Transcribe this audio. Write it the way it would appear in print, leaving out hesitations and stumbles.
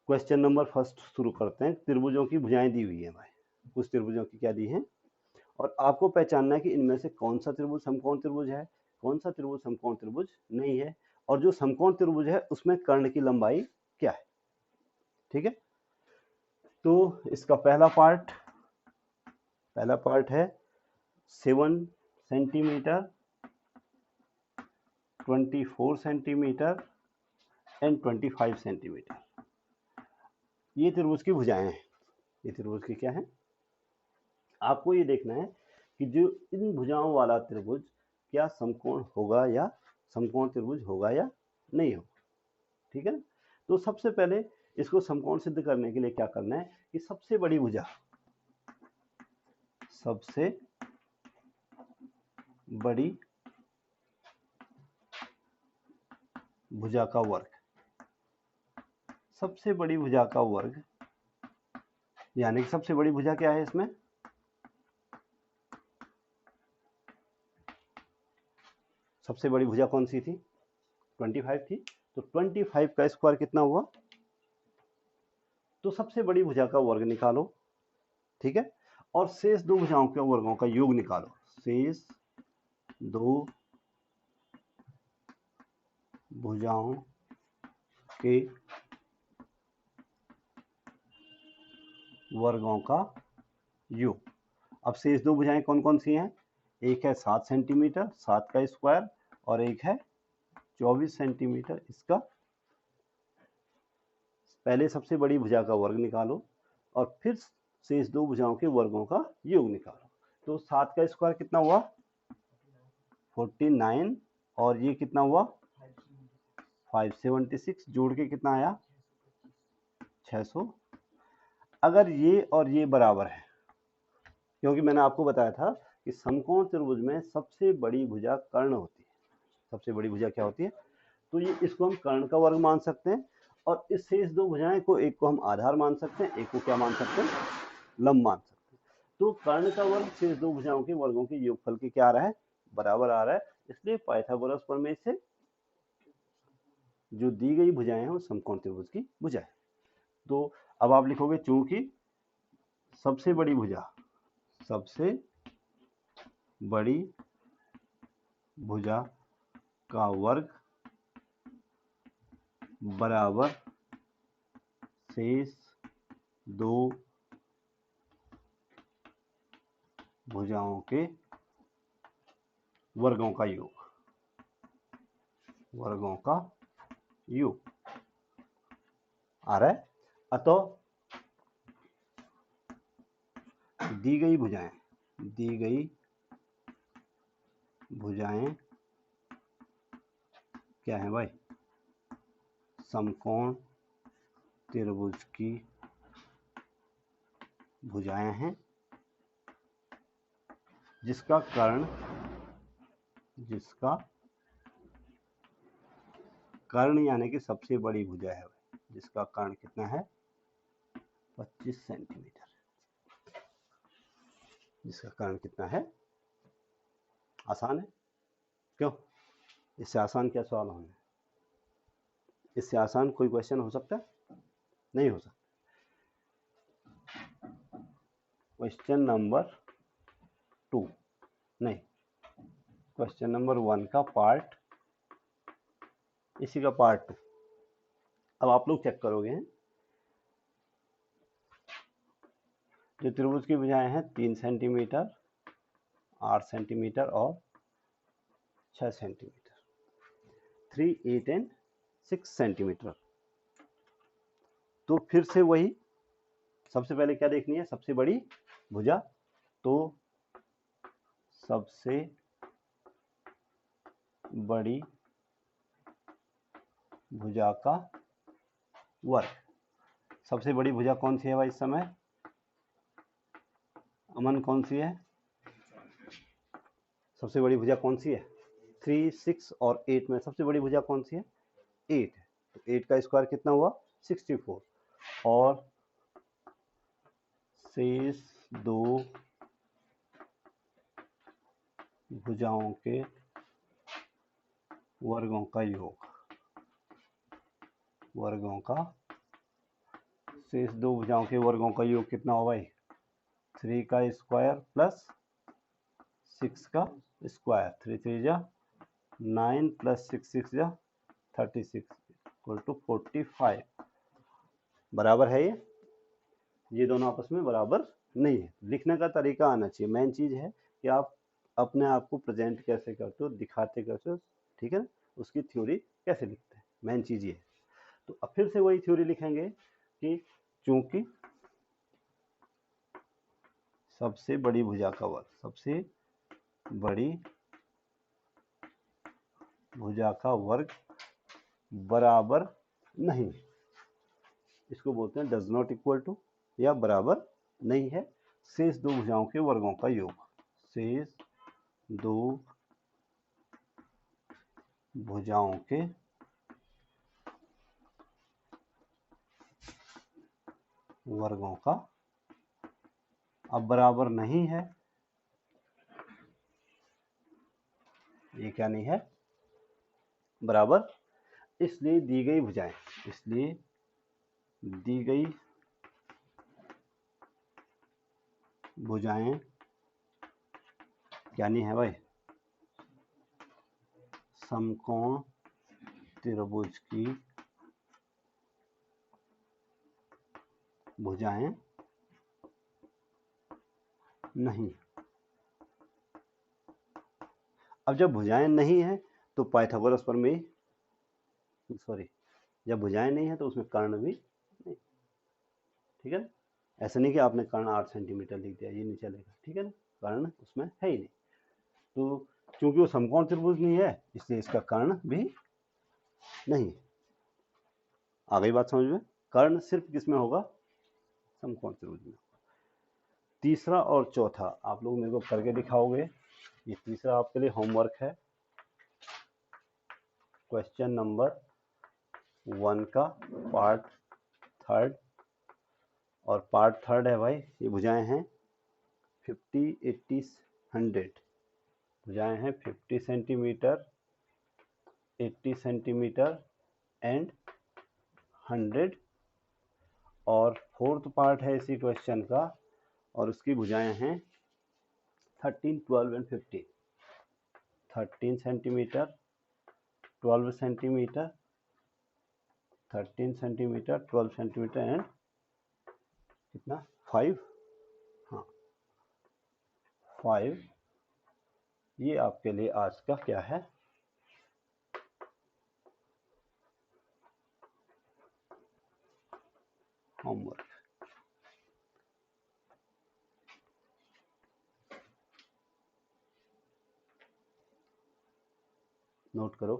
Question number first शुरू करते हैं। त्रिभुजों की भुजाएं दी हुई है भाई, कुछ त्रिभुजों की क्या दी हैं, और आपको पहचानना है कि इनमें से कौन सा त्रिभुज समकोण त्रिभुज है, कौन सा त्रिभुज समकोण त्रिभुज नहीं है, और जो समकोण त्रिभुज है उसमें कर्ण की लंबाई क्या है। ठीक है, तो इसका पहला पार्ट है 7 सेंटीमीटर, 24 सेंटीमीटर एंड 25 सेंटीमीटर। ये त्रिभुज की भुजाएं हैं। ये त्रिभुज की क्या है, आपको ये देखना है कि जो इन भुजाओं वाला त्रिभुज क्या समकोण होगा या समकोण त्रिभुज होगा या नहीं होगा। ठीक है ना, तो सबसे पहले इसको समकोण सिद्ध करने के लिए क्या करना है कि सबसे बड़ी भुजा का वर्ग, सबसे बड़ी भुजा का वर्ग, यानी कि सबसे बड़ी भुजा क्या है इसमें, सबसे बड़ी भुजा कौन सी थी, 25 थी। तो 25 का स्क्वायर कितना हुआ, तो सबसे बड़ी भुजा का वर्ग निकालो। ठीक है, और शेष दो भुजाओं के वर्गों का योग निकालो। शेष दो भुजाओं के वर्गों का योग। अब शेष दो भुजाएं कौन कौन सी हैं, एक है 7 सेंटीमीटर, 7 का स्क्वायर, और एक है 24 सेंटीमीटर। इसका पहले सबसे बड़ी भुजा का वर्ग निकालो और फिर शेष दो भुजाओं के वर्गों का योग निकालो। तो 7 का स्क्वायर कितना हुआ, 49, और ये कितना हुआ 576, जोड़ के कितना आया 600। अगर ये और ये बराबर है, क्योंकि मैंने आपको बताया था कि समकोण त्रिभुज में सबसे बड़ी भुजा कर्ण होती है। सबसे बड़ी भुजा क्या होती है, तो ये इसको हम कर्ण का वर्ग मान सकते हैं, और इस शेष दो भुजाएं को, एक को हम आधार मान सकते हैं, एक को क्या मान सकते हैं, लंब मान सकते हैं। तो कर्ण का वर्ग शेष दो भुजाओं के वर्गों के योगफल के क्या आ रहा है, बराबर आ रहा है। इसलिए पाइथागोरस प्रमेय से जो दी गई भुजाएं हैं वो समकोण त्रिभुज की भुजा है। तो अब आप लिखोगे चूंकि सबसे बड़ी भुजा का वर्ग बराबर शेष दो भुजाओं के वर्गों का योग आ रहा है। अतः दी गई भुजाएं क्या है भाई, समकोण त्रिभुज की भुजाएं हैं, जिसका कर्ण यानी कि सबसे बड़ी भुजा है, जिसका कर्ण कितना है 25 सेंटीमीटर। जिसका कर्ण कितना है, आसान है क्यों, इससे आसान क्या सवाल होंगे, इससे आसान कोई क्वेश्चन हो सकता है, नहीं हो सकता। क्वेश्चन नंबर 2 नहीं, क्वेश्चन नंबर 1 का पार्ट, इसी का पार्ट 2। अब आप लोग चेक करोगे, जो त्रिभुज की भुजाएं हैं 3 सेंटीमीटर, 8 सेंटीमीटर और 6 सेंटीमीटर, 3, 8 एंड 6 सेंटीमीटर। तो फिर से वही, सबसे पहले क्या देखनी है, सबसे बड़ी भुजा। तो सबसे बड़ी भुजा का वर्ग, सबसे बड़ी भुजा कौन सी है भाई इस समय, अमन कौन सी है, सबसे बड़ी भुजा कौन सी है, 3, 6 और 8 में सबसे बड़ी भुजा कौन सी है, 8 है। तो 8 का स्क्वायर कितना हुआ 64, और शेष दो भुजाओं के वर्गों का शेष दो भुजाओं के वर्गों का योग कितना होगा भाई? 3 का स्क्वायर प्लस 6 का स्क्वायर, 3 3 जा 9 प्लस 6 6 जा 36 इक्वल टू 45। बराबर है ये दोनों आपस में बराबर नहीं है। लिखने का तरीका आना चाहिए, मेन चीज है कि आप अपने आप को प्रेजेंट कैसे करते हो, दिखाते कैसे हो, ठीक है ना, उसकी थ्योरी कैसे लिखते हैं, मेन चीज ये है। तो अब फिर से वही थ्योरी लिखेंगे कि चूंकि सबसे बड़ी भुजा का वर्ग, सबसे बड़ी भुजा का वर्ग बराबर नहीं, इसको बोलते हैं डज नॉट इक्वल टू, या बराबर नहीं है शेष दो भुजाओं के वर्गों का योग। शेष दो भुजाओं के वर्गों का, अब बराबर नहीं है, ये क्या नहीं है? बराबर। इसलिए दी गई भुजाएं, इसलिए दी गई भुजाएं क्या नहीं है भाई? समकोण त्रिभुज की भुजाएं नहीं। अब जब भुजाएं नहीं है तो पाइथागोरस प्रमेय, सॉरी, जब भुजाएं नहीं है तो उसमें कर्ण भी नहीं, ठीक है ना। ऐसा नहीं कि आपने कर्ण 8 सेंटीमीटर लिख दिया, ये नहीं चलेगा, ठीक है ना, कर्ण उसमें है ही नहीं। तो क्योंकि वो समकोण त्रिभुज नहीं है इसलिए इसका कर्ण भी नहीं। आ गई बात समझ में? कर्ण सिर्फ किसमें होगा? समकोण त्रिभुज में। तीसरा और चौथा आप लोग मेरे को करके दिखाओगे। ये तीसरा आपके लिए होमवर्क है, क्वेश्चन नंबर 1 का पार्ट थर्ड, और पार्ट थर्ड है भाई, ये भुजाएं हैं 50, 80, 100, भुजाएं हैं 50 सेंटीमीटर, 80 सेंटीमीटर एंड 100। और फोर्थ पार्ट है इसी क्वेश्चन का, और उसकी भुजाएं हैं 13, 12 and 15, 13 centimetre, 12 centimetre, 13 centimetre, 12 centimetre and कितना? 5, हाँ 5। ये आपके लिए आज का क्या है? होमवर्क। नोट करो।